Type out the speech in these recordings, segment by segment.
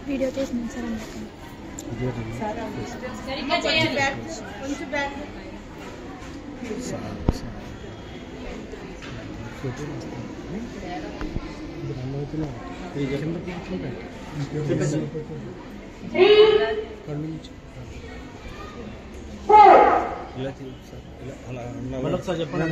Video చేసినాం sir చెప్పండి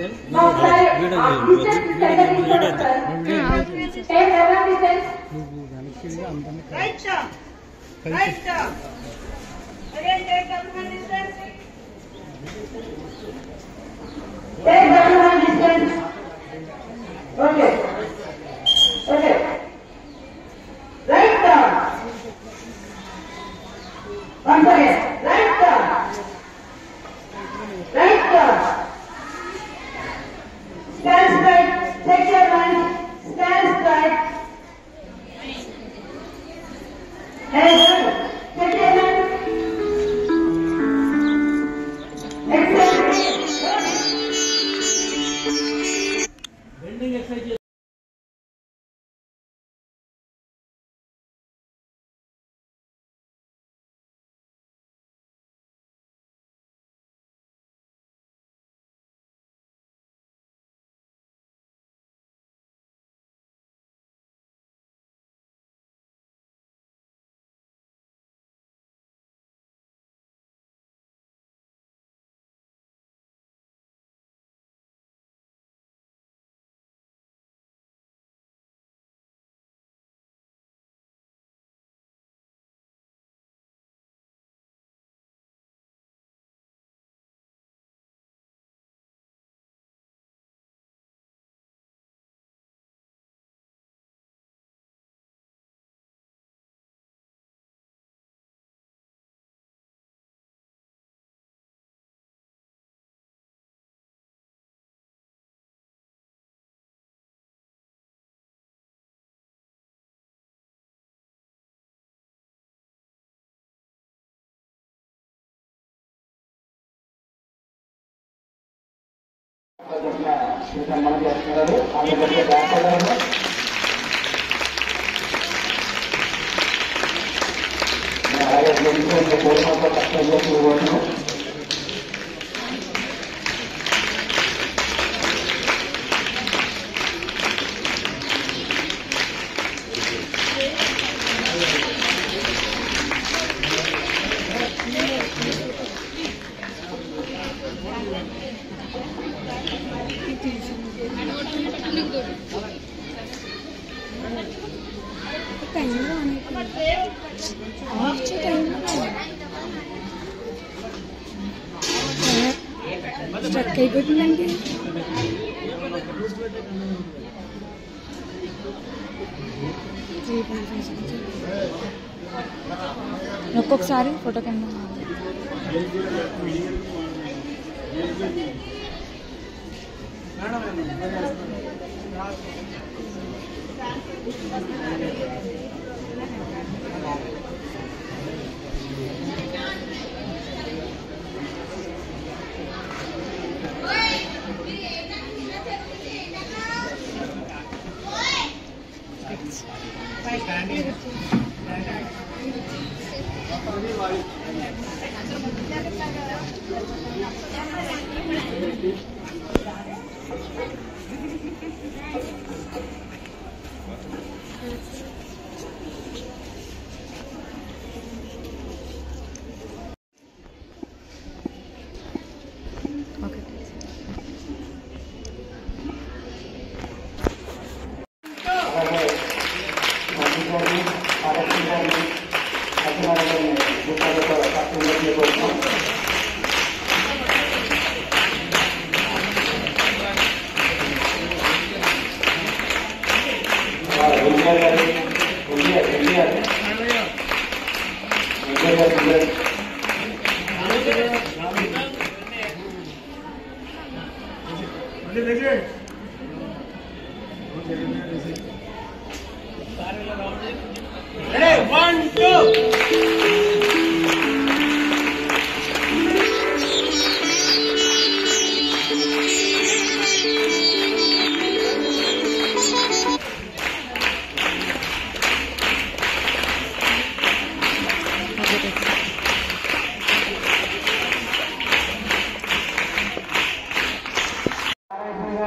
ఒక్కొక్కసారి ఫోటో కెమెరా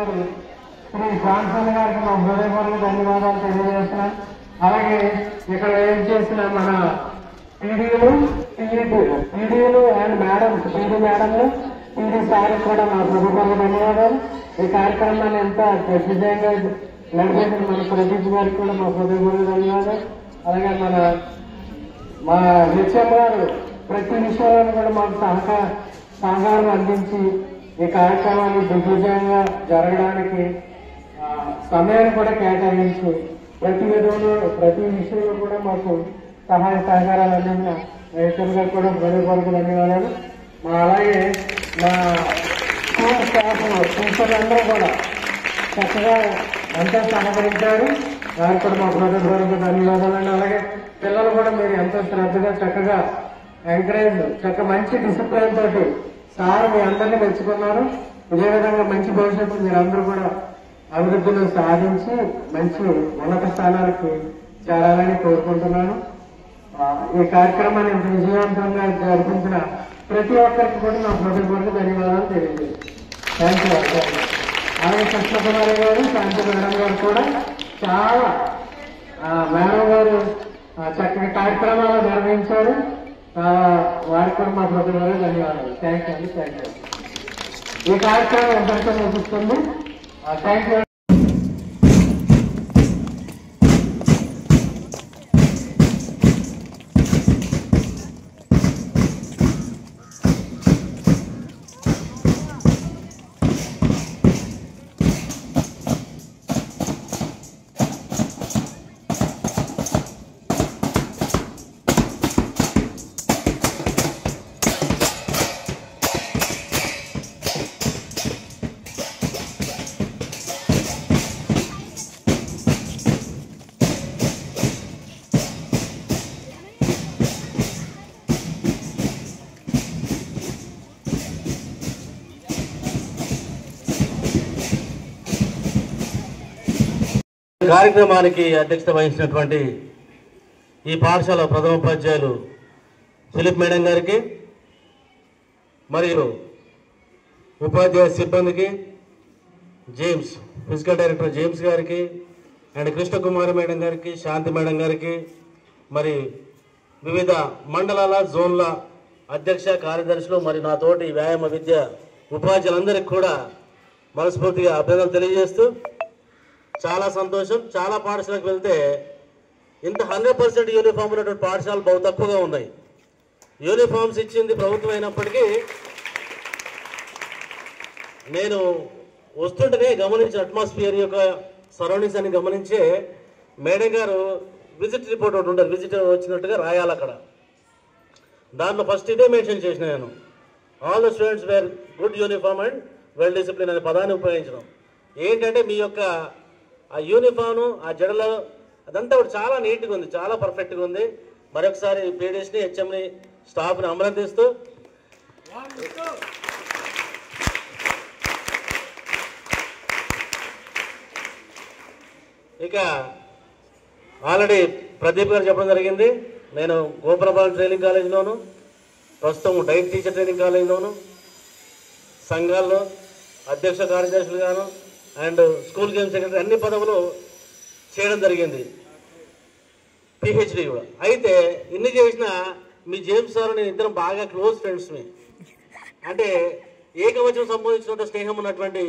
గారు శ్రీ శాంతన్ గారికి మా హృదయపూర్వక ధన్యవాదాలు తెలియజేస్తున్నాం. అలాగే ఇక్కడ ఏం చేసిన మన పీడీలు అండ్ మేడమ్స్, పీడీ మేడంలు, పీడీ సార్ కూడా మా హృదయపూర్వక ధన్యవాదాలు. ఈ కార్యక్రమాన్ని ఎంత దిగ్విజయంగా నడిపేసిన మన ప్రదీప్ గారికి కూడా మా హృదయపూర్వక ధన్యవాదాలు. అలాగే మా హెచ్ఎం గారు ప్రతి విషయంలో కూడా మాకు సహకారం అందించి ఈ కార్యక్రమాన్ని దిగ్విజయంగా జరగడానికి సమయాన్ని కూడా కేటాయించి ప్రతి విషయంలో కూడా మాకు సహాయ సహకారాలు అందించిన హెచ్ఎం గారు కూడా హృదయపూర్వక ధన్యవాదాలు. అలాగే మా స్కూల్ స్టాఫ్ టీచర్లందరూ కూడా చక్కగా ఎంతో సహకరించారు. వారికి కూడా మా హృదయపూర్వక ధన్యవాదాలండి. అలాగే పిల్లలు కూడా మీరు ఎంతో శ్రద్ధగా చక్కగా ఎంకరేజ్ మంచి డిసిప్లిన్ తోటి సార్ మీ అందరినీ మెచ్చుకున్నారు. ఇదే విధంగా మంచి భవిష్యత్తు మీరందరూ కూడా అభివృద్ధిలో సాధించి మంచి ఉన్నత స్థానాలకు చేరాలని కోరుకుంటున్నాను. ఈ కార్యక్రమాన్ని ఇంత విజయవంతంగా జరిపించిన ప్రతి ఒక్కరికి కూడా నా హృదయపూర్వక ధన్యవాదాలు తెలియజేస్తాను. Thank you. అలాగే కృష్ణకుమారి గారు, శాంతి మేడం గారు కూడా చాలా మేడం గారు చక్కగా కార్యక్రమాలు నిర్వహించారు. వారికి కూడా మా హృదయపూర్వక ధన్యవాదాలు. Thank you. ఈ కార్యక్రమం ఎంతవరకు ముగిస్తుంది. Thank you. కార్యక్రమానికి అధ్యక్షత వహించినటువంటి ఈ పాఠశాల ప్రథమోపాధ్యాయులు ఫిలిప్ మేడం గారికి, మరియు ఉపాధ్యాయ సిబ్బందికి, జేమ్స్ ఫిజికల్ డైరెక్టర్ జేమ్స్ గారికి అండ్ కృష్ణకుమారి మేడం గారికి, శాంతి మేడం గారికి, మరి వివిధ మండలాల జోన్ల అధ్యక్ష కార్యదర్శులు, మరి నాతోటి వ్యాయామ విద్య ఉపాధ్యాయులందరికీ కూడా మనస్ఫూర్తిగా అభినందనలు తెలియజేస్తూ, చాలా సంతోషం. చాలా పాఠశాలకు వెళ్తే ఇంత 100% యూనిఫామ్ ఉన్నటువంటి పాఠశాలలు బహు తక్కువగా ఉన్నాయి. యూనిఫామ్స్ ఇచ్చింది ప్రభుత్వం అయినప్పటికీ నేను వస్తుంటేనే గమనించిన అట్మాస్ఫియర్ యొక్క సరౌండింగ్స్ అని గమనించే మేడం గారు విజిట్ రిపోర్ట్ ఒకటి ఉంటుంది, విజిటర్ వచ్చినట్టుగా రాయాలి అక్కడ. దాంట్లో ఫస్ట్ ఇదే మెన్షన్ చేసిన నేను, all the students wear good uniform and well discipline అనే పదాన్ని ఉపయోగించడం. ఏంటంటే మీ యొక్క ఆ యూనిఫామ్, ఆ జడలో అదంతా కూడా చాలా నీట్గా ఉంది, చాలా పర్ఫెక్ట్గా ఉంది. మరొకసారి పీడీఎస్ని, హెచ్ఎంని, స్టాఫ్ని అభినందిస్తూ ఇక ఆల్రెడీ ప్రదీప్ గారు చెప్పడం జరిగింది. నేను గోపురపాలెం ట్రైనింగ్ కాలేజీలోను, ప్రస్తుతం డైట్ టీచర్ ట్రైనింగ్ కాలేజీలోను, సంఘాల్లో అధ్యక్ష కార్యదర్శులుగాను అండ్ స్కూల్ గేమ్ సెక్రటరీ అన్ని పదవులు చేయడం జరిగింది, పిహెచ్డి కూడా. అయితే ఇన్ని చేసిన మీ జేమ్స్ సార్ నేను ఇద్దరం బాగా క్లోజ్ ఫ్రెండ్స్ని, అంటే ఏకవచనం సంబంధించినంత స్నేహం ఉన్నటువంటి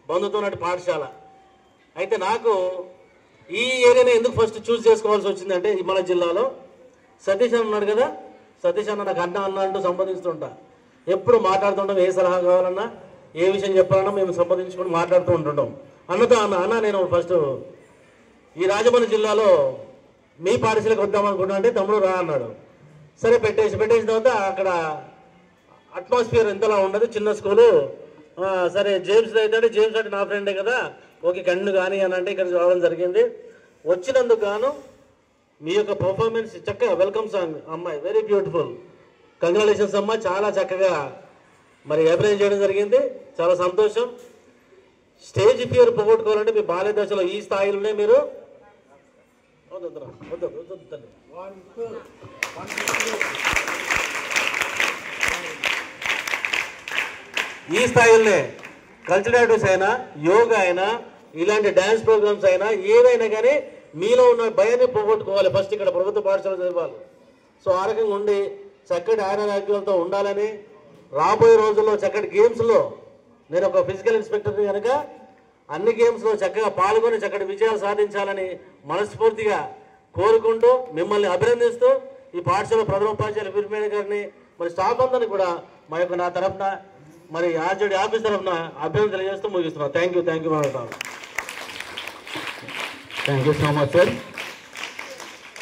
బంధుత్వం ఉన్నటువంటి పాఠశాల. అయితే నాకు ఈ ఏరియాని ఎందుకు ఫస్ట్ చూస్ చేసుకోవాల్సి వచ్చిందంటే, మన జిల్లాలో సతీష్ అన్న ఉన్నాడు కదా, సతీష్ అన్న నాకు అన్న అంటూ సంపాదిస్తుంటా, ఎప్పుడు మాట్లాడుతుంటాం. ఏ సలహా కావాలన్నా, ఏ విషయం చెప్పాలన్నా మేము సంపాదించుకొని మాట్లాడుతూ ఉంటుంటాం. అన్నతో అన్న నేను ఫస్ట్ ఈ రాజమండ్రి జిల్లాలో మీ పాఠశాలకు వద్దామనుకున్నా అంటే తమ్ముడు రా అన్నాడు. సరే పెట్టేసిన తర్వాత అక్కడ అట్మాస్ఫియర్ ఎంతలా ఉండదు, చిన్న స్కూలు. సరే జేమ్స్ అయితే జేమ్స్ అంటే నా ఫ్రెండే కదా, ఓకే కన్ను కానీ అని అంటే ఇక్కడ రావడం జరిగింది. వచ్చినందుకు గాను మీ యొక్క పర్ఫార్మెన్స్ చక్కగా, వెల్కమ్ సాంగ్ అమ్మాయి వెరీ బ్యూటిఫుల్, కంగ్రాచులేషన్స్ అమ్మ, చాలా చక్కగా మరి అప్రిషియేట్ చేయడం జరిగింది. చాలా సంతోషం. స్టేజ్ ఫియర్ పోగొట్టుకోవాలంటే మీ బాల్య దశలో ఈ స్థాయిలోనే మీరు ఈ స్థాయిలోనే కల్చరల్ యాక్టివిటీస్ అయినా, యోగా అయినా, ఇలాంటి డ్యాన్స్ ప్రోగ్రామ్స్ అయినా, ఏదైనా కానీ మీలో ఉన్న భయాన్ని పోగొట్టుకోవాలి. ఫస్ట్ ఇక్కడ ప్రభుత్వ పాఠశాల చదవాలి. సో ఆ రకంగా ఉండి చక్కటి ఆరోగ్యాలతో ఉండాలని, రాబోయే రోజుల్లో చక్కటి గేమ్స్లో, నేను ఒక ఫిజికల్ ఇన్స్పెక్టర్ని కనుక అన్ని గేమ్స్లో చక్కగా పాల్గొని చక్కటి విజయాలు సాధించాలని మనస్ఫూర్తిగా కోరుకుంటూ, మిమ్మల్ని అభినందిస్తూ, ఈ పాఠశాల ప్రథమ ఉపాధ్యాయులు వీరమేణ గారిని, మరి స్టాఫ్ అందరినీ కూడా నా తరఫున, మరి ఆర్జేడీ ఆఫీస్ తరఫున అభ్యర్థన తెలియజేస్తూ ముగిస్తున్నాను. Thank you madam. Thank you so much sir.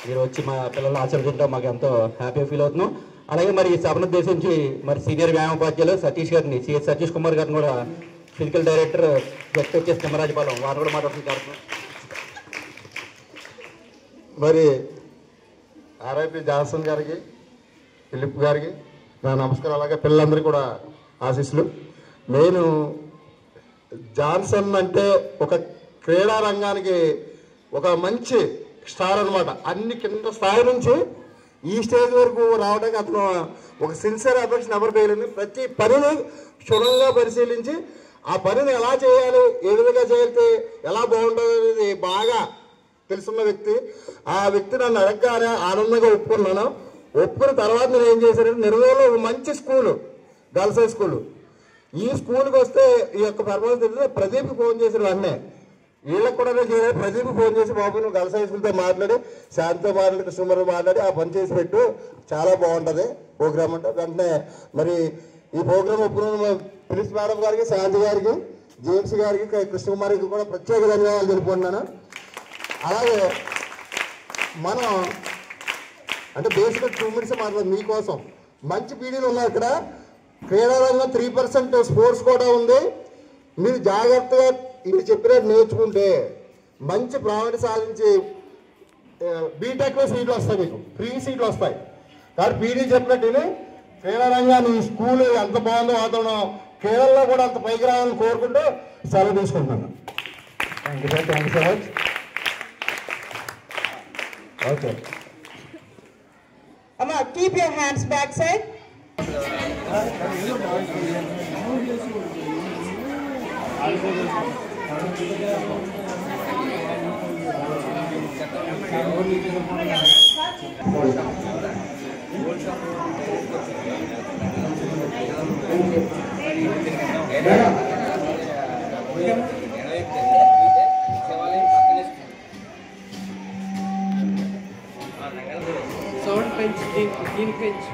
మీరు వచ్చి మా పిల్లలు ఆచరిస్తుంటాం, మాకు ఎంతో హ్యాపీ ఫీల్ అవుతున్నాం. అలాగే మరి ఈ సభను ఉద్దేశించి మరి సీనియర్ వ్యాయామోపాధ్యాయులు సతీష్ గారిని, సిఎస్ సతీష్ కుమార్ గారిని కూడా, ఫిజికల్ డైరెక్టర్ జెడ్పీహెచ్ఎస్ తిమ్మరాజపాలెం, వారు కూడా మాట్లాడుతున్నారు. మరి ఆర్ఐపి జాన్సన్ గారికి, ఫిలిప్ గారికి నా నమస్కారం. అలాగే పిల్లలందరికీ కూడా ఆశీస్సులు. నేను జాన్సన్ అంటే ఒక క్రీడా రంగానికి ఒక మంచి స్టార్ అనమాట. అన్ని కింద స్థాయి నుంచి ఈ స్టేజ్ వరకు రావడానికి అతను ఒక సిన్సియర్ అఫెక్షన్ ఎవరు పేరుంది. ప్రతి పనిని క్షుణ్ణంగా పరిశీలించి ఆ పనిని ఎలా చేయాలి, ఏ విధంగా చేస్తే ఎలా బాగుంటుంది అనేది బాగా తెలుసున్న వ్యక్తి. ఆ వ్యక్తి నన్ను అడగగానే ఆనందంగా ఒప్పుకున్నాను. ఒప్పుకున్న తర్వాత నేను ఏం చేశానంటే, నిర్మల్లో మంచి స్కూలు, గర్ల్స్ హై స్కూలు, ఈ స్కూల్కి వస్తే ఈ యొక్క పర్ఫార్మెన్స్ తెలిస్తే ప్రదీప్కి ఫోన్ చేసిన వెంటనే, వీళ్ళకి కూడా చేయాలి, ప్రదీప్కి ఫోన్ చేసి, బాబు నువ్వు గర్ల్స్ హై స్కూల్తో మాట్లాడి, శాంతితో మాట్లాడి, కృష్ణమూర్తి మాట్లాడి ఆ పని చేసి పెట్టు, చాలా బాగుంటుంది ప్రోగ్రామ్ అంటే. వెంటనే మరి ఈ ప్రోగ్రామ్ ఒప్పుకున్న ప్రిన్స్ మేడం గారికి, శాంతి గారికి, జేమ్స్ గారికి, కృష్ణకుమారికి కూడా ప్రత్యేక ధన్యవాదాలు తెలుపుకుంటున్నాను. అలాగే మనం అంటే బేసిక్గా 2 minutes మాట్లాడదు మీకోసం. మంచి పీడీలు ఉన్నాయి ఇక్కడ. క్రీడారంగం 3% స్పోర్ట్స్ కూడా ఉంది. మీరు జాగ్రత్తగా ఇది చెప్పినట్టు నేర్చుకుంటే మంచి ప్రావీణ్యత సాధించి బీటెక్లో సీట్లు వస్తాయి, మీకు ఫ్రీ సీట్లు వస్తాయి. కాబట్టి పీడీ చెప్పినట్టు క్రీడారంగాన్ని స్కూల్ ఎంత బాగుందో వాతావరణం, క్రీడల్లో కూడా అంత పైకి రావాలని కోరుకుంటూ సెలవు తీసుకుంటున్నాను. Thank you sir. Thank you so much. Okay. Amma, keep your hands backside. Sound పెంచ్, దీనికి పెంచ్.